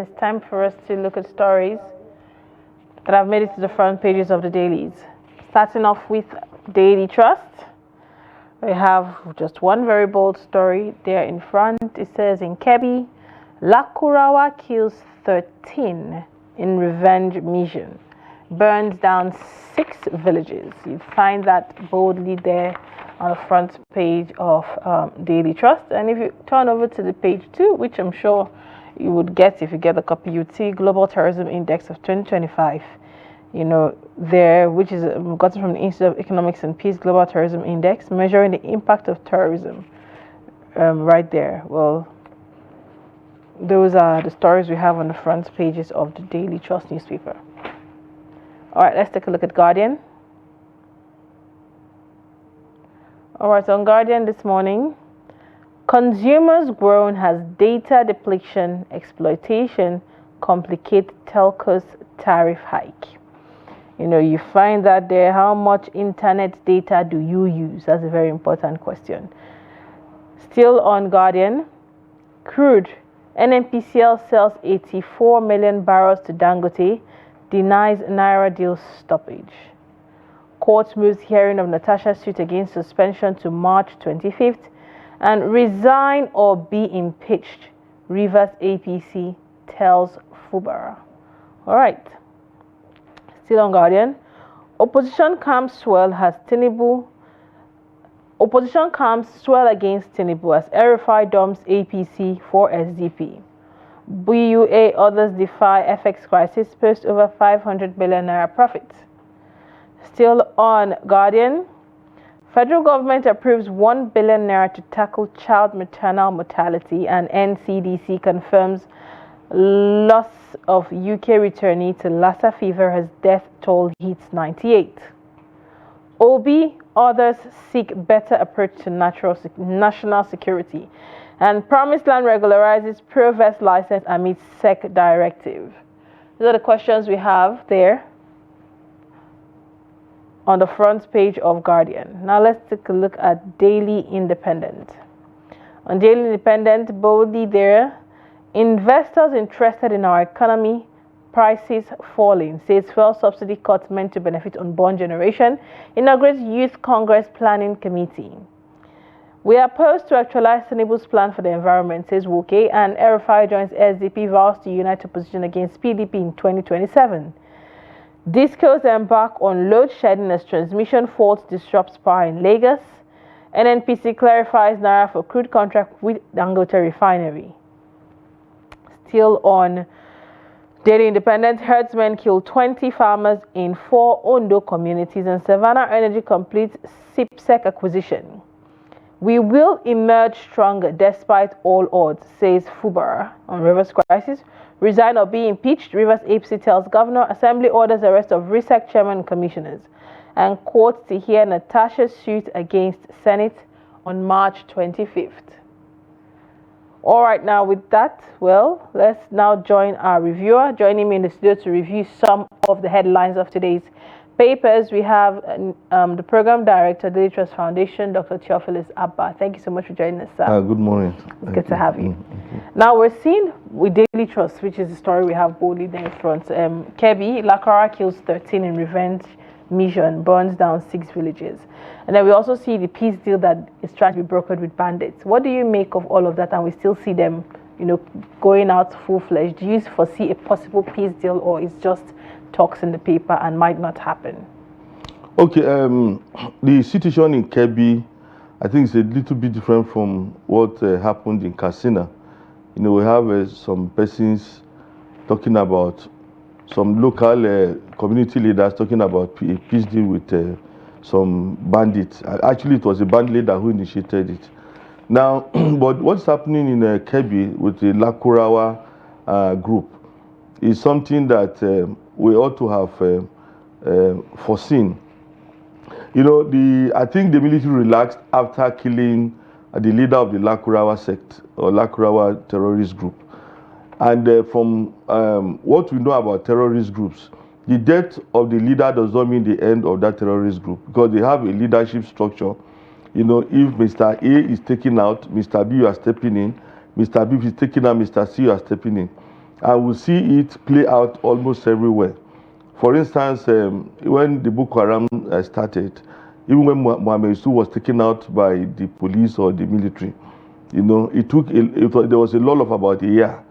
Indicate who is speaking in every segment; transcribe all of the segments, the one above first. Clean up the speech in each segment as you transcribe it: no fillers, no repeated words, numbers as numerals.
Speaker 1: It's time for us to look at stories that have made it to the front pages of the dailies. Starting off with Daily Trust. We have just one very bold story there in front. It says in Kebbi, Lakurawa kills 13 in revenge mission. Burns down 6 villages. You find that boldly there on the front page of Daily Trust. And if you turn over to the page 2, which I'm sure you would get if you get a copy, you'd see Global Terrorism Index of 2025. There, which is gotten from the Institute of Economics and Peace Global Terrorism Index, measuring the impact of terrorism. Right there. Well, those are the stories we have on the front pages of the Daily Trust newspaper. All right, let's take a look at Guardian. All right, on Guardian this morning, consumers groan as data depletion exploitation complicate telcos tariff hike. You find that there, how much internet data do you use? That's a very important question. Still on Guardian, crude. NNPCL sells 84 million barrels to Dangote, denies Naira deal stoppage. Court moves hearing of Natasha's suit against suspension to March 25th. And resign or be impeached, Rivers APC tells Fubara. All right. Still on Guardian. Opposition calms swell against Tinubu as RFI dumps APC for SDP. BUA others defy FX crisis, post over 500 billion naira profits. Still on Guardian. Federal government approves 1 billion naira to tackle child maternal mortality, and NCDC confirms loss of UK returnee to Lassa fever as death toll hits 98. Obi, others seek better approach to national security, and Promised Land regularizes Provest license amid SEC directive. Those are the questions we have there on the front page of Guardian. Now let's take a look at Daily Independent. On Daily Independent, boldly there, investors interested in our economy, prices falling, says fuel subsidy cuts meant to benefit unborn generation, inaugurates Youth Congress Planning Committee. We are opposed to actualize Tinubu's plan for the environment, says Woke, and RFI joins SDP, vows to unite opposition against PDP in 2027. Discos embark on load shedding as transmission fault disrupts power in Lagos. NNPC clarifies Naira for crude contract with Dangote refinery. Still on Daily Independent, herdsmen kill 20 farmers in 4 Ondo communities, and Savannah Energy completes SIPSEC acquisition. We will emerge stronger despite all odds, says Fubara on Rivers crisis. Resign or be impeached, Rivers APC tells governor. Assembly orders arrest of RISEC chairman and commissioners. And court to hear Natasha's suit against Senate on March 25th. All right, now with that, well, let's now join our reviewer. Joining me in the studio to review some of the headlines of today's papers, we have the program director, Daily Trust Foundation, Dr. Theophilus Abba. Thank you so much for joining us, sir.
Speaker 2: Good morning.
Speaker 1: It's good to have you. Now, we're seeing with Daily Trust, which is the story we have boldly there in front. Kebbi, Lakurawa kills 13 in revenge mission, burns down 6 villages. And then we also see the peace deal that is trying to be brokered with bandits. What do you make of all of that? And we still see them, going out full-fledged. Do you foresee a possible peace deal, or it's just talks in the paper and might not happen?
Speaker 2: Okay, the situation in Kebbi, I think, is a little bit different from what happened in Katsina. We have some persons talking about, some local community leaders talking about a peace deal with some bandits. Actually, it was a band leader who initiated it. Now, but what's happening in Kebbi with the Lakurawa group is something that we ought to have foreseen. I think the military relaxed after killing the leader of the Lakurawa sect or Lakurawa terrorist group. And from what we know about terrorist groups, the death of the leader does not mean the end of that terrorist group, because they have a leadership structure. If Mr. A is taken out, Mr. B, you are stepping in. Mr. B is taken out, Mr. C, you are stepping in. and we see it play out almost everywhere. For instance, when the Boko Haram started, even when Mohammed Yusuf was taken out by the police or the military, there was a lull of about a year.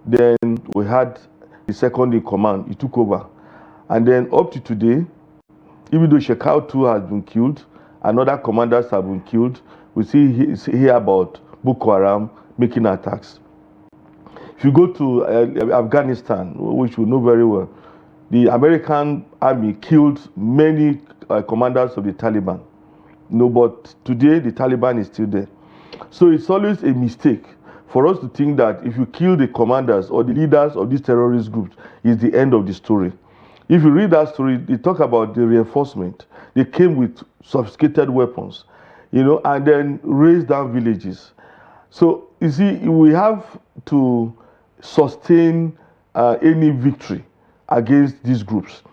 Speaker 2: Then we had the second in command, he took over. And then up to today, even though Shekau too has been killed, and other commanders have been killed, we hear about Boko Haram making attacks. If you go to Afghanistan, which we know very well, the American army killed many commanders of the Taliban. But today the Taliban is still there. So it's always a mistake for us to think that if you kill the commanders or the leaders of these terrorist groups, it's the end of the story. If you read that story, they talk about the reinforcement. They came with sophisticated weapons, and then raised down villages. So you see, we have to sustain any victory against these groups.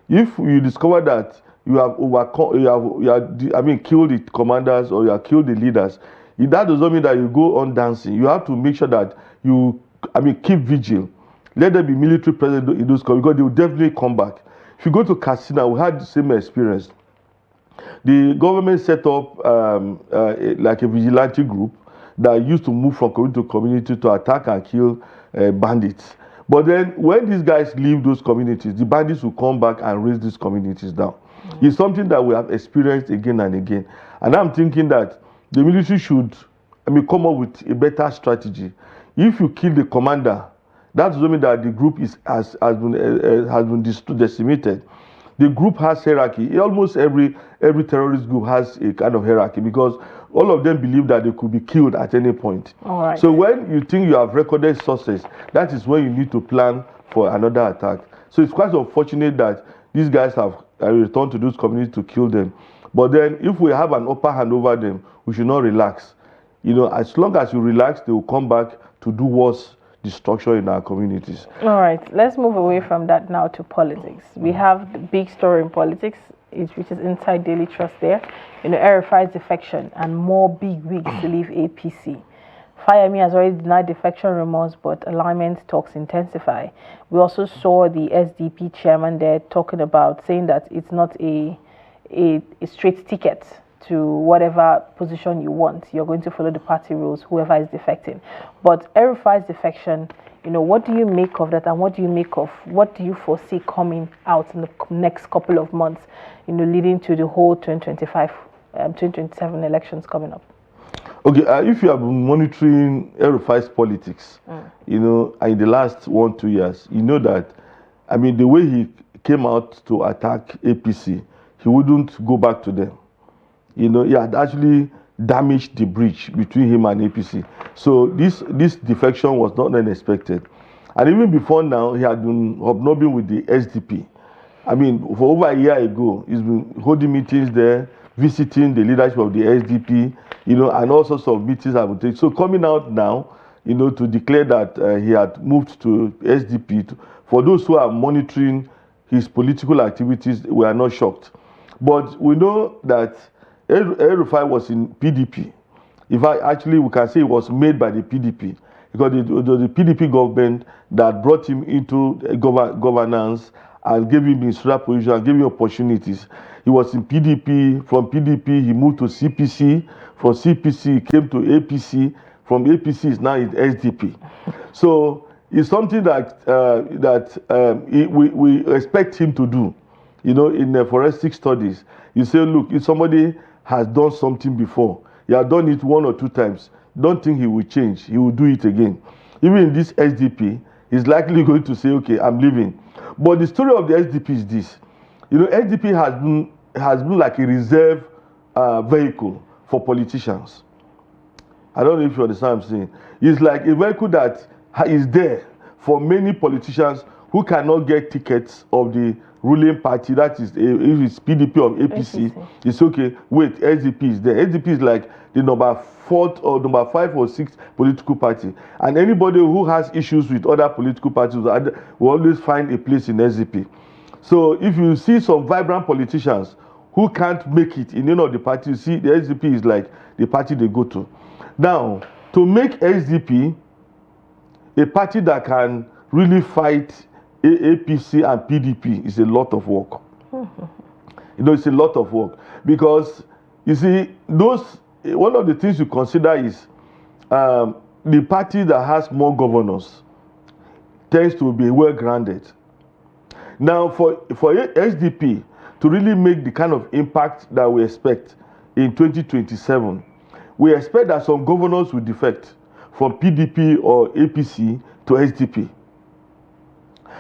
Speaker 2: If you discover that you have overcome, killed the commanders or you have killed the leaders, that does not mean that you go on dancing. You have to make sure that you, keep vigil. Let there be military presence in those countries because they will definitely come back. If you go to Katsina, we had the same experience. The government set up like a vigilante group that used to move from community to community to attack and kill bandits. But then when these guys leave those communities, the bandits will come back and raise these communities down. Mm-hmm. It's something that we have experienced again and again. And I'm thinking that the military should come up with a better strategy. If you kill the commander, that doesn't mean that the group has been decimated. The group has hierarchy. Almost every terrorist group has a kind of hierarchy because all of them believe that they could be killed at any point.
Speaker 1: All right.
Speaker 2: So when you think you have recorded success, that is when you need to plan for another attack. So it's quite unfortunate that these guys have returned to those communities to kill them. But then if we have an upper hand over them, we should not relax. As long as you relax, they will come back to do worse destruction in our communities.
Speaker 1: All right, let's move away from that now to politics. We have the big story in politics, which is inside Daily Trust there. El-Rufai's defection and more big wigs to leave APC. Fayemi has already denied defection rumors, but alignment talks intensify. We also saw the SDP chairman there talking about saying that it's not a straight ticket to whatever position you want. You're going to follow the party rules, whoever is defecting. But El-Rufai's defection, what do you make of that, and what do you foresee coming out in the next couple of months, leading to the whole 2027 elections coming up?
Speaker 2: Okay, if you have been monitoring El-Rufai's politics, in the last 1-2 years, you know that, the way he came out to attack APC, he wouldn't go back to them. He had actually damaged the bridge between him and APC. So this defection was not unexpected. And even before now, he had been hobnobbing with the SDP. For over a year ago, he's been holding meetings there, visiting the leadership of the SDP, and all sorts of meetings have been taken. So coming out now, to declare that he had moved to SDP, for those who are monitoring his political activities, we are not shocked. But we know that El-Rufai was in PDP. In fact, actually, we can say it was made by the PDP because it was the PDP government that brought him into governance and gave him ministerial position and gave him opportunities. He was in PDP. From PDP, he moved to CPC. From CPC, he came to APC. From APC, he's now in SDP. So it's something that we expect him to do. In forensic studies, you say, look, if somebody has done something before, he has done it 1 or 2 times, don't think he will change. He will do it again. Even in this SDP, he's likely going to say, okay, I'm leaving. But the story of the SDP is this. SDP has been like a reserve vehicle for politicians. I don't know if you understand what I'm saying. It's like a vehicle that is there for many politicians who cannot get tickets of the ruling party, that is, if it's PDP or APC, it's okay. Wait, SDP is there. SDP is like the number 4th or number 5 or 6th political party. And anybody who has issues with other political parties will always find a place in SDP. So if you see some vibrant politicians who can't make it in any of the parties, you see the SDP is like the party they go to. Now, to make SDP a party that can really fight APC and PDP is a lot of work. You know, it's a lot of work because you see, one of the things you consider is the party that has more governors tends to be well grounded. Now, for SDP to really make the kind of impact that we expect in 2027, we expect that some governors will defect from PDP or APC to SDP.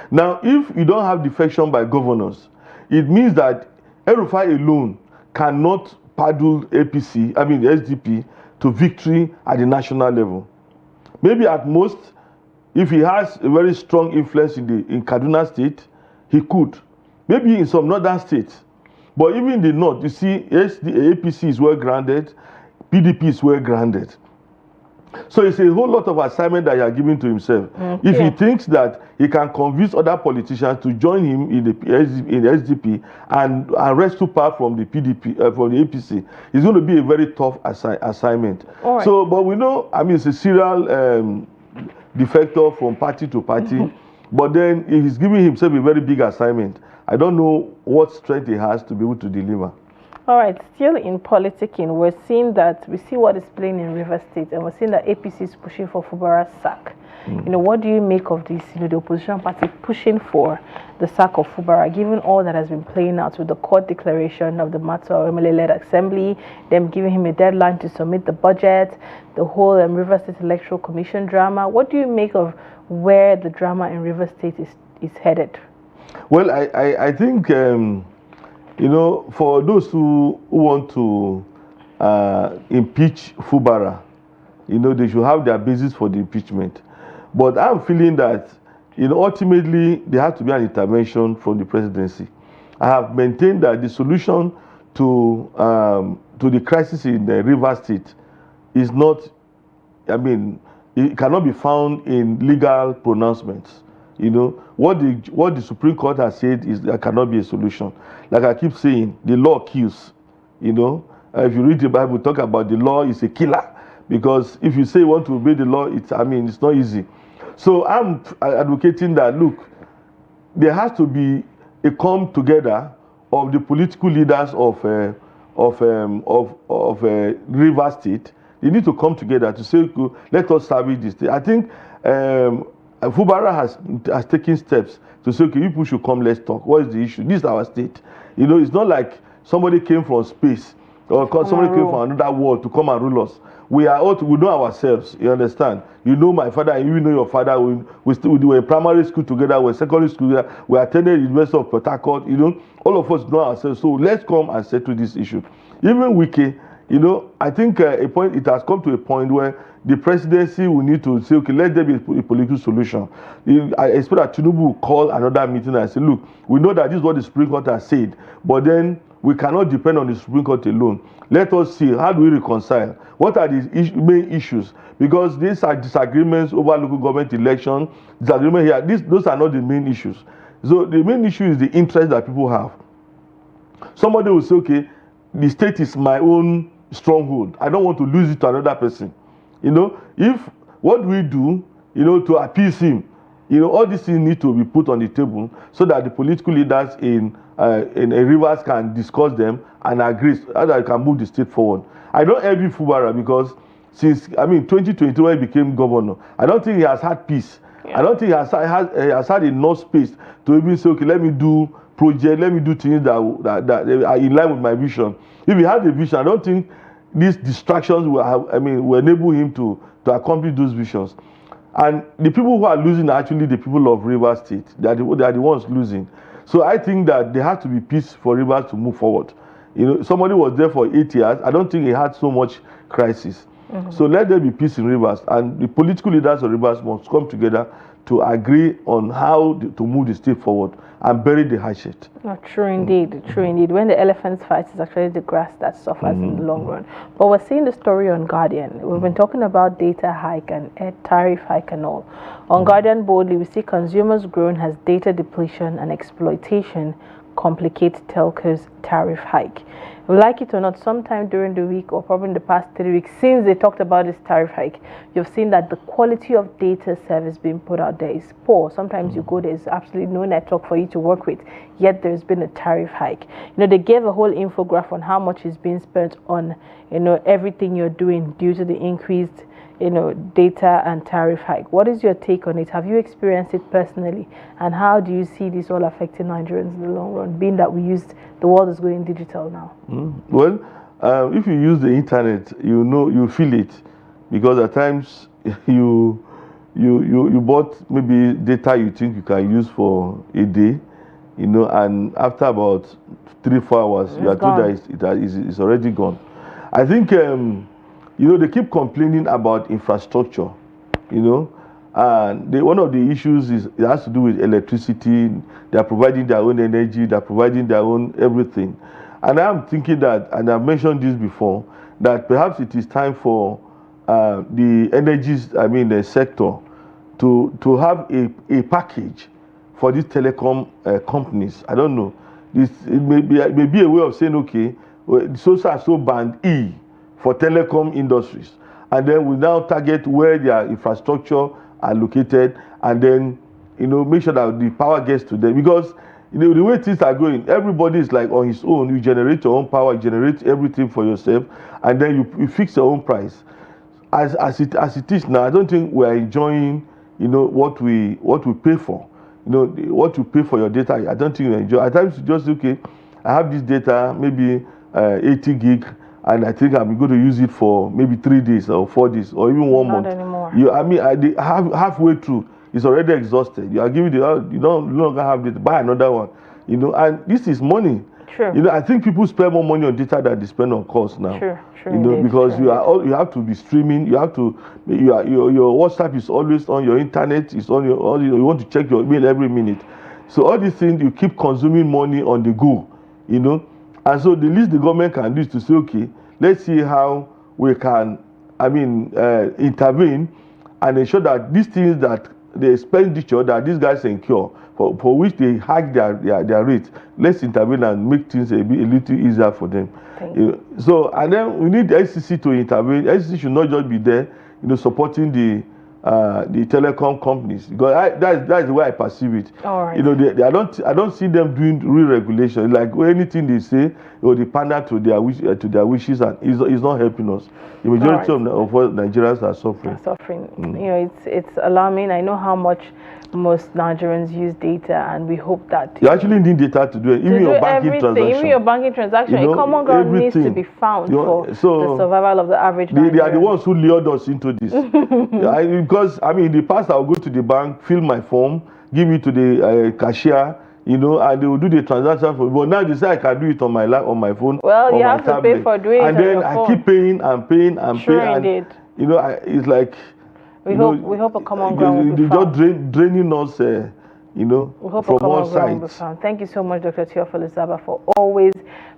Speaker 2: Now, if you don't have defection by governors, it means that El-Rufai alone cannot paddle SDP to victory at the national level. Maybe at most, if he has a very strong influence in Kaduna State, he could. Maybe in some northern states. But even in the north, you see, APC is well grounded, PDP is well grounded. So it's a whole lot of assignment that he has given to himself. Okay. If he thinks that he can convince other politicians to join him in the SDP and rescue power from the PDP, from the APC, it's going to be a very tough assignment. Right. So, but we know, it's a serial defector from party to party. But then he's giving himself a very big assignment. I don't know what strength he has to be able to deliver.
Speaker 1: All right, still in politicking, we see what is playing in River State, and we're seeing that APC is pushing for Fubara's sack. What do you make of this? The opposition party pushing for the sack of Fubara, given all that has been playing out with the court declaration of the Matter MLA-led assembly, them giving him a deadline to submit the budget, the whole River State Electoral Commission drama. What do you make of where the drama in River State is headed?
Speaker 2: Well, I think for those who want to impeach Fubara, they should have their basis for the impeachment. But I'm feeling that, ultimately there has to be an intervention from the presidency. I have maintained that the solution to the crisis in the River State is not, it cannot be found in legal pronouncements. What the Supreme Court has said is there cannot be a solution. Like I keep saying, the law kills. If you read the Bible, talk about the law is a killer, because if you say you want to obey the law, it's not easy. So I'm advocating that, look, there has to be a come together of the political leaders of River State. They need to come together to say, let us salvage this thing. I think Fubara has taken steps to say, okay, people should come, let's talk. What is the issue? This is our state. It's not like somebody came from space or somebody came from another world to come and rule us. We know ourselves, you understand? You know my father, and you know your father. We were in primary school together, we were in secondary school together, we attended the University of Port Harcourt, all of us know ourselves. So let's come and settle this issue. Even Wiki, I think it has come to a point where the presidency will need to say, okay, let there be a political solution. I expect that Tinubu will call another meeting and say, look, we know that this is what the Supreme Court has said, but then we cannot depend on the Supreme Court alone. Let us see, how do we reconcile? What are the main issues? Because these are disagreements over local government election, disagreement here. Those are not the main issues. So the main issue is the interest that people have. Somebody will say, okay, the state is my own stronghold. I don't want to lose it to another person. If what we do, to appease him, all these things need to be put on the table so that the political leaders in Rivers can discuss them and agree so that they can move the state forward. I don't envy Fubara because since 2020 when he became governor, I don't think he has had peace. Yeah. I don't think he has had enough space to even say, okay, let me do project, let me do things that are in line with my vision. If he had a vision, I don't think these distractions will enable him to accomplish those visions. And the people who are losing are actually the people of Rivers State. They are the ones losing. So I think that there has to be peace for Rivers to move forward. Somebody was there for 8 years. I don't think he had so much crisis. So let there be peace in Rivers, and the political leaders of Rivers must come together to agree on how to move the state forward and bury the hatchet.
Speaker 1: True indeed, true indeed. When the elephants fight, it's actually the grass that suffers in the long run. But we're seeing the story on Guardian. We've been talking about data hike and tariff hike and all. On Guardian boldly, we see consumers growing as data depletion and exploitation complicate telcos tariff hike. Like it or not, sometime during the week or probably in the past 3 weeks since they talked about this tariff hike, you've seen that the quality of data service being put out there is poor. Sometimes you go, there's absolutely no network for you to work with, yet there's been a tariff hike. They gave a whole infographic on how much is being spent on everything you're doing due to the increased data and tariff hike. What is your take on it? Have you experienced it personally? And how do you see this all affecting Nigerians in the long run, being that the world is going digital now?
Speaker 2: Well, if you use the internet, you feel it, because at times you bought maybe data you think you can use for a day, and after about 3-4 hours, you are told that it's already gone. I think they keep complaining about infrastructure, and one of the issues is it has to do with electricity. They are providing their own energy, they are providing their own everything. And I am thinking that, and I've mentioned this before, that perhaps it is time for the the sector to have a package for these telecom companies. I don't know. It may be a way of saying, okay, so band E for telecom industries, and then we now target where their infrastructure are located, and then make sure that the power gets to them, because the way things are going, everybody is like on his own. You generate your own power, you generate everything for yourself, and then you fix your own price. As it is now, I don't think we are enjoying what we pay for. What you pay for your data, I don't think you enjoy. At times you just okay, I have this data, maybe 80 gig, and I think I'm going to use it for maybe 3 days or 4 days or even 1 month.
Speaker 1: Not anymore.
Speaker 2: Halfway through, it's already exhausted. You are giving you don't longer have it. Buy another one. And this is money.
Speaker 1: True.
Speaker 2: I think people spend more money on data than they spend on calls now.
Speaker 1: True.
Speaker 2: Because you have to be streaming. You have to. Your WhatsApp is always on. Your internet is on. You want to check your email every minute. So all these things, you keep consuming money on the go. And so the least the government can do is to say, okay, let's see how we can, intervene and ensure that these things, that the expenditure that these guys incur, for which they hike their rates, let's intervene and make things a little easier for them. So, and then we need the SEC to intervene. The SEC should not just be there, supporting the telecom companies, because that's the way I perceive it.
Speaker 1: All right.
Speaker 2: I don't see them doing real regulation. Like anything they say, they pander to their wishes, and it's not helping us. The majority of what Nigerians are suffering.
Speaker 1: It's alarming. I know how much most Nigerians use data, and we hope that
Speaker 2: you actually need data to do it. Even your banking transaction.
Speaker 1: Even your banking transaction. A common ground needs to be found for the survival of the average Nigerian.
Speaker 2: They are the ones who lured us into this. Because in the past, I'll go to the bank, fill my form, give it to the cashier, and they will do the transaction for me. But now they say I can do it on my phone.
Speaker 1: Well, you have to pay for doing it on your phone.
Speaker 2: And then I keep paying and paying and
Speaker 1: sure
Speaker 2: paying.
Speaker 1: Indeed.
Speaker 2: It's like
Speaker 1: we hope a common ground will be found.
Speaker 2: They're just draining us, from all sides.
Speaker 1: Thank you so much, Dr. Theophilus Abba, for always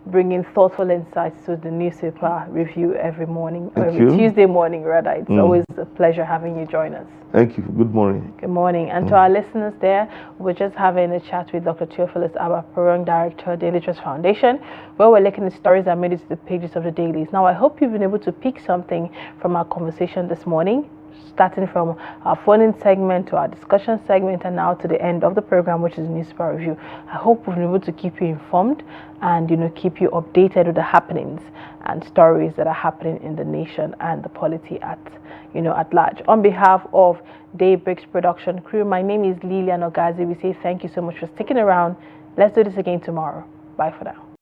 Speaker 1: bringing thoughtful insights to the newspaper review every morning, every Tuesday morning rather. It's always a pleasure having you join us.
Speaker 2: Thank you. Good morning.
Speaker 1: Good morning. And to our listeners there, we're just having a chat with Dr. Theophilus Abba, Program Director, Daily Trust Foundation, where we're looking at stories that made it to the pages of the dailies. Now, I hope you've been able to pick something from our conversation this morning, starting from our phone-in segment to our discussion segment, and now to the end of the program, which is newspaper review. I hope we've been able to keep you informed and keep you updated with the happenings and stories that are happening in the nation and the polity at large. On behalf of Daybreak's production crew, my name is Lilian Ogazi. We say thank you so much for sticking around. Let's do this again tomorrow. Bye for now.